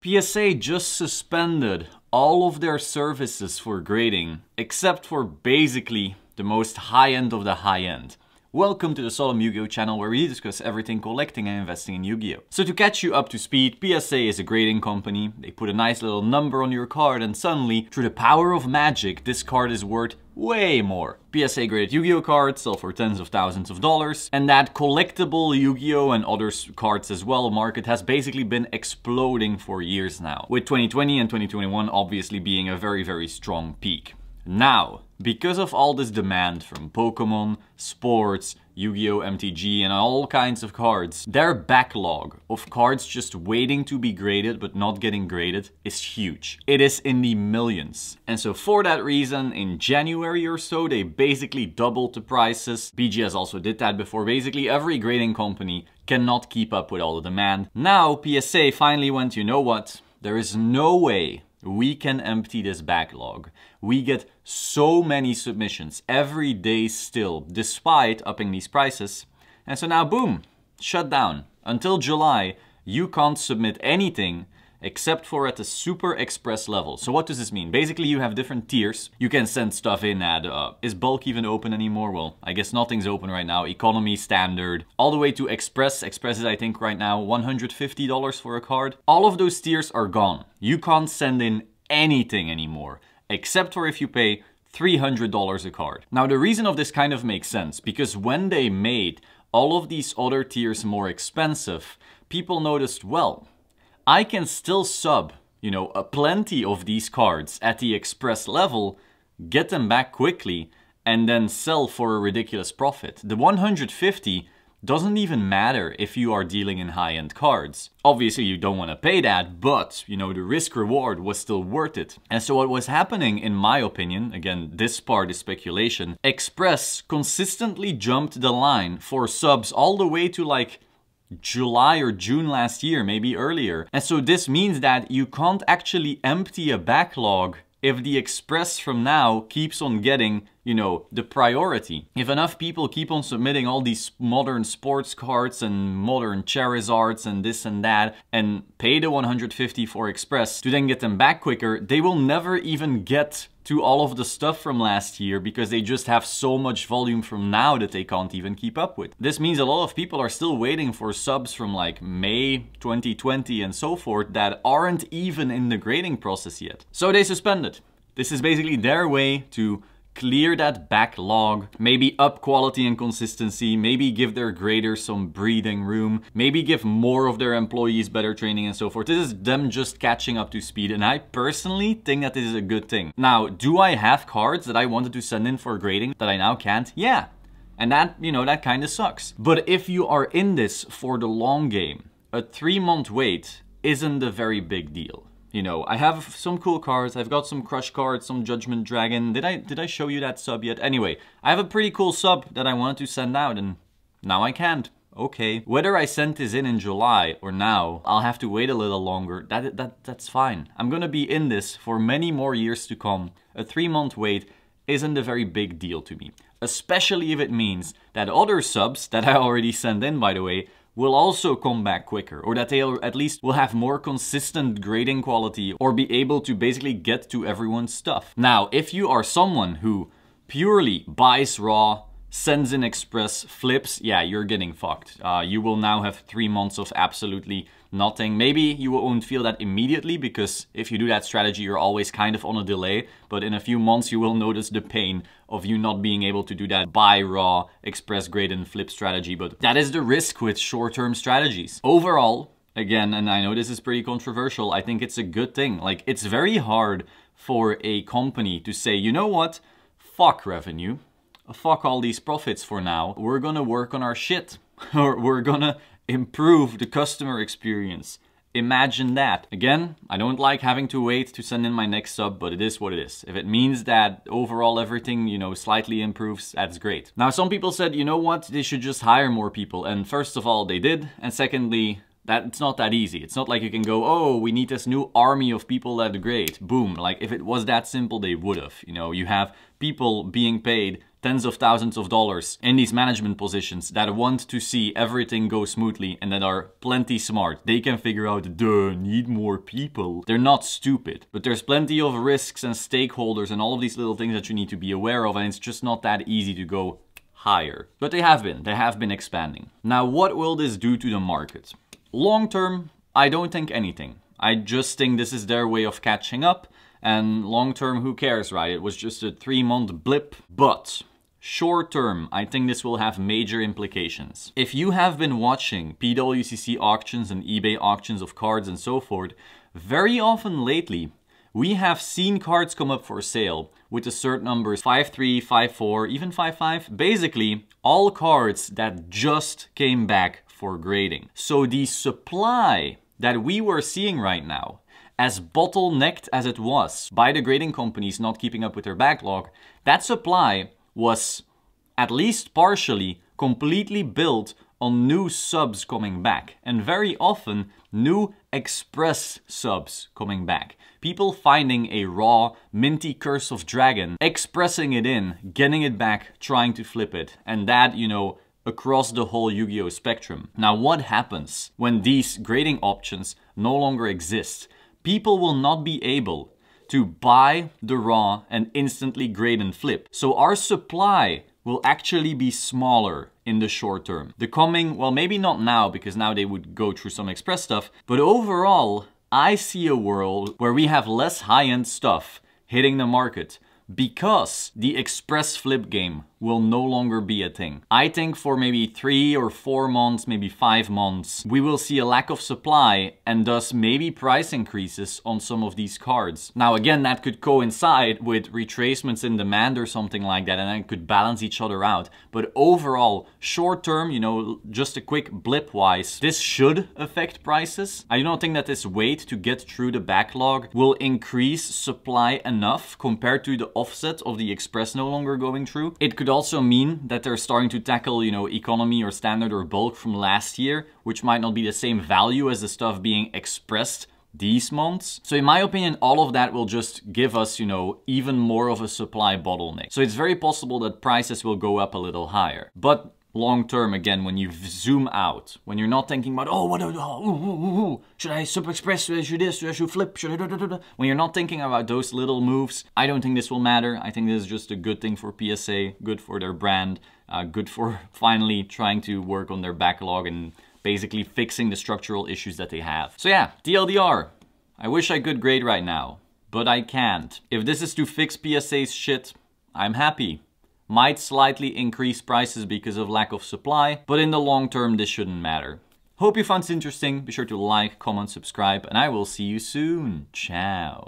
PSA just suspended all of their services for grading, except for basically the most high-end of the high-end. Welcome to the Solemn Yu-Gi-Oh channel, where we discuss everything collecting and investing in Yu-Gi-Oh! So to catch you up to speed, PSA is a grading company. They put a nice little number on your card and suddenly, through the power of magic, this card is worth way more. PSA graded Yu-Gi-Oh cards sell for tens of thousands of dollars, and that collectible Yu-Gi-Oh and other cards as well market has basically been exploding for years now, with 2020 and 2021 obviously being a very strong peak. Now, because of all this demand from Pokemon, sports, Yu-Gi-Oh! MTG and all kinds of cards, their backlog of cards just waiting to be graded but not getting graded is huge. It is in the millions. And so for that reason, in January or so, they basically doubled the prices. BGS also did that before. Basically every grading company cannot keep up with all the demand. Now PSA finally went, you know what? There is no way we can empty this backlog. We get so many submissions every day still, despite upping these prices. And so now, boom, shut down. Until July, you can't submit anything except for at the Super Express level. So what does this mean? Basically, you have different tiers. You can send stuff in at, is bulk even open anymore? Well, I guess nothing's open right now. Economy, standard, all the way to Express. Express is, I think, right now $150 for a card. All of those tiers are gone. You can't send in anything anymore, except for if you pay $300 a card. Now, the reason of this kind of makes sense, because when they made all of these other tiers more expensive, people noticed, well, I can still sub, plenty of these cards at the Express level, get them back quickly, and then sell for a ridiculous profit. The 150 doesn't even matter if you are dealing in high-end cards. Obviously, you don't want to pay that, but, the risk-reward was still worth it. And so what was happening, in my opinion, again, this part is speculation, Express consistently jumped the line for subs all the way to like July or June last year, maybe earlier. And so this means that you can't actually empty a backlog if the Express from now keeps on getting, the priority. If enough people keep on submitting all these modern sports cards and modern Charizards and this and that, and pay the 150 for Express to then get them back quicker, they will never even get to all of the stuff from last year because they just have so much volume from now that they can't even keep up with. This means a lot of people are still waiting for subs from like May 2020 and so forth that aren't even in the grading process yet. So they suspended. This is basically their way to clear that backlog, maybe up quality and consistency, maybe give their graders some breathing room, maybe give more of their employees better training and so forth. This is them just catching up to speed, and I personally think that this is a good thing. Now, do I have cards that I wanted to send in for grading that I now can't? Yeah. And that, that kind of sucks. But if you are in this for the long game, a 3-month wait isn't a very big deal. I have some cool cards. I've got some Crush cards, some Judgment Dragon. Did I show you that sub yet? Anyway, I have a pretty cool sub that I wanted to send out, and now I can't. Okay. Whether I sent this in July or now, I'll have to wait a little longer. That's fine. I'm gonna be in this for many more years to come. A 3-month wait isn't a very big deal to me, especially if it means that other subs that I already sent in, by the way, will also come back quicker, or that they at least will have more consistent grading quality or be able to basically get to everyone's stuff. Now, if you are someone who purely buys raw, sends in Express, flips, yeah, you're getting fucked. You will now have 3 months of absolutely nothing. Maybe you won't feel that immediately, because if you do that strategy, you're always kind of on a delay. But in a few months, you will notice the pain of you not being able to do that buy raw, Express grade and flip strategy. But that is the risk with short-term strategies. Overall, again, and I know this is pretty controversial, I think it's a good thing. Like, it's very hard for a company to say, you know what, fuck revenue. Fuck all these profits for now. We're gonna work on our shit. Or we're gonna improve the customer experience. Imagine that. Again, I don't like having to wait to send in my next sub, but it is what it is. If it means that overall everything, slightly improves, that's great. Now, some people said, you know what, they should just hire more people. And first of all, they did. And secondly, that it's not that easy. It's not like you can go, oh, we need this new army of people that are great. Boom. Like, if it was that simple, they would have. You have people being paid tens of thousands of dollars in these management positions that want to see everything go smoothly and that are plenty smart. They can figure out, duh, need more people. They're not stupid, but there's plenty of risks and stakeholders and all of these little things that you need to be aware of, and it's just not that easy to go higher. But they have been expanding. Now, what will this do to the market? Long term, I don't think anything. I just think this is their way of catching up, and long term, who cares, right? It was just a 3-month blip, but short term, I think this will have major implications. If you have been watching PWCC auctions and eBay auctions of cards and so forth, very often lately, we have seen cards come up for sale with the cert numbers 5.3, 5.4, even 5.5. Basically, all cards that just came back for grading. So the supply that we were seeing right now, as bottlenecked as it was by the grading companies not keeping up with their backlog, that supply was at least partially completely built on new subs coming back, and very often new express subs coming back. People finding a raw, minty Curse of Dragon, expressing it in, getting it back, trying to flip it, and that, you know, across the whole Yu-Gi-Oh! Spectrum. Now, what happens when these grading options no longer exist? People will not be able to buy the raw and instantly grade and flip. So our supply will actually be smaller in the short term. The coming, well, maybe not now, because now they would go through some express stuff, but overall, I see a world where we have less high-end stuff hitting the market because the express flip game will no longer be a thing. I think for maybe 3 or 4 months, maybe 5 months, we will see a lack of supply and thus maybe price increases on some of these cards. Now again, that could coincide with retracements in demand or something like that, and then it could balance each other out. But overall, short term, you know, just a quick blip wise, this should affect prices. I do not think that this wait to get through the backlog will increase supply enough compared to the offset of the express no longer going through. It could also mean that they're starting to tackle, you know, economy or standard or bulk from last year, which might not be the same value as the stuff being expressed these months. So in my opinion, all of that will just give us, you know, even more of a supply bottleneck. So it's very possible that prices will go up a little higher. But long term, again, when you zoom out, when you're not thinking about, oh, what, should I sub express, should I do this, should I should flip, should I, when you're not thinking about those little moves, I don't think this will matter. I think this is just a good thing for PSA, good for their brand, good for finally trying to work on their backlog and basically fixing the structural issues that they have. So yeah, TLDR, I wish I could grade right now, but I can't. If this is to fix PSA's shit, I'm happy. Might slightly increase prices because of lack of supply, but in the long term, this shouldn't matter. Hope you found this interesting. Be sure to like, comment, subscribe, and I will see you soon. Ciao.